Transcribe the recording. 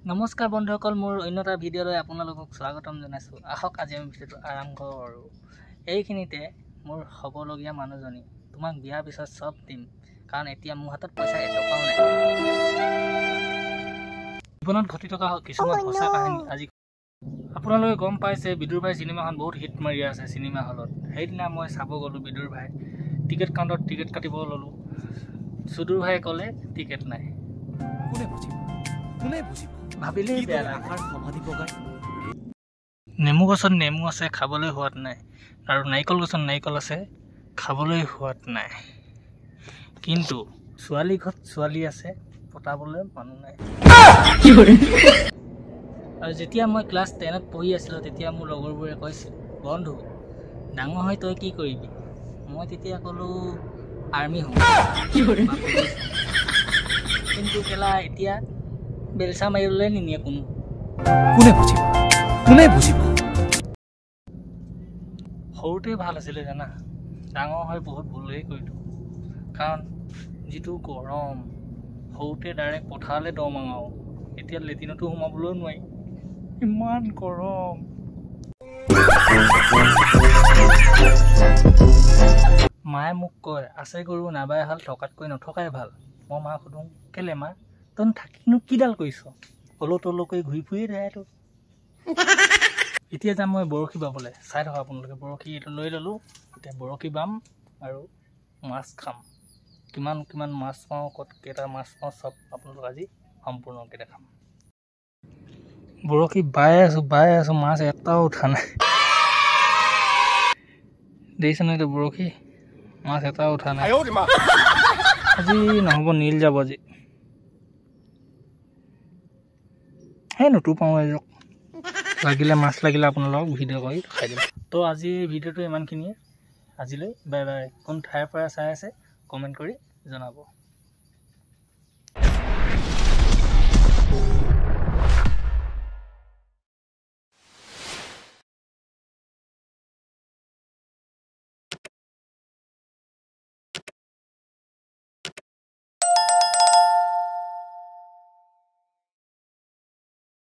নমস্কাৰ বন্ধুসকল, মোৰ অন্য এটা ভিডিঅ'লৈ আপোনালোকক স্বাগতম জনাইছোঁ। আহক আজি আমি ভিডিঅ'টো আৰম্ভ কৰোঁ। এইখিনিতে মোৰ হ'বলগীয়া মানুহজনী তোমাক বিয়াৰ পিছত চব দিম, কাৰণ এতিয়া মোৰ হাতত পইচা এটকাও নাই। জীৱনত ঘটি থকা কিছুমান সঁচা কাহিনী আজি আপোনালোকে গম পাইছে। বিদুৰ ভাই চিনেমাখন বহুত হিট মাৰি আছে চিনেমা হলত। সেইদিনা মই চাব গ'লোঁ বিদুৰ ভাই। টিকেট কাউণ্টাৰত টিকেট কাটিব ল'লোঁ। সুদূৰ ভাই ক'লে টিকেট নাই। কোনে বুজিব ভাবিলেই বেয়া লাগে। নেমু গছত নেমু আছে, খাবলৈ সোৱাদ নাই, আৰু নাৰিকল গছত নাৰিকল আছে, খাবলৈ সোৱাদ নাই। কিন্তু ছোৱালী ঘৰত ছোৱালী আছে, পতাবলৈ মানুহ নাই। আৰু যেতিয়া মই ক্লাছ 10ত পঢ়ি আছিলোঁ, তেতিয়া মোৰ লগৰবোৰে কৈছিল, বন্ধু ডাঙৰ হৈ তই কি কৰিবি? মই তেতিয়া ক'লোঁ আৰ্মি হ'ম। কিন্তু কেলা এতিয়া বেলচা মাৰিবলৈ নিনিয়ে কোনো। কোনে বুজিব? সৰুতে ভাল আছিলে জানা, ডাঙৰ হৈ বহুত ভুলেই কৰিলোঁ। কাৰণ যিটো গৰম, সৰুতে ডাইৰেক্ট পথাৰলৈ দম মাৰো, এতিয়া লেট্ৰিনতো সোমাবলৈও নোৱাৰি, ইমান গৰম। মায়ে মোক কয়, আছে গৰু নাবাই হাল, থকাতকৈ নথকাই ভাল। মই মাক সুধোঁ, কেলে মা তই থাকিনো কিডাল কৰিছ? হলৌ তলৌ কৰি ঘূৰি ফুৰিয়ে থাকেতো। এতিয়া যাম মই বৰশী বাবলৈ। চাই থকা আপোনালোকে, বৰশী এইটো লৈ ল'লোঁ। এতিয়া বৰশী বাম আৰু মাছ খাম। কিমান মাছ পাওঁ, ক'ত কেইটা মাছ পাওঁ, চব আপোনালোক আজি সম্পূৰ্ণকৈ দেখাম। বৰশী বাই আছোঁ, মাছ এটাও উঠা নাই। দেখিছে নহয় এইটো বৰশী, মাছ এটাও উঠা নাই। আজি নহ'ব, নীল যাব আজি। সেই নুতুপাওঁ এজক, লাগিলে মাছ লাগিলে আপোনালোকক ভিডিঅ' কৰি দেখাই দিম। তো আজি ভিডিঅ'টো ইমানখিনিয়ে। আজিলৈ বাই বাই। কোন ঠাইৰ পৰা চাই আছে কমেণ্ট কৰি জনাব।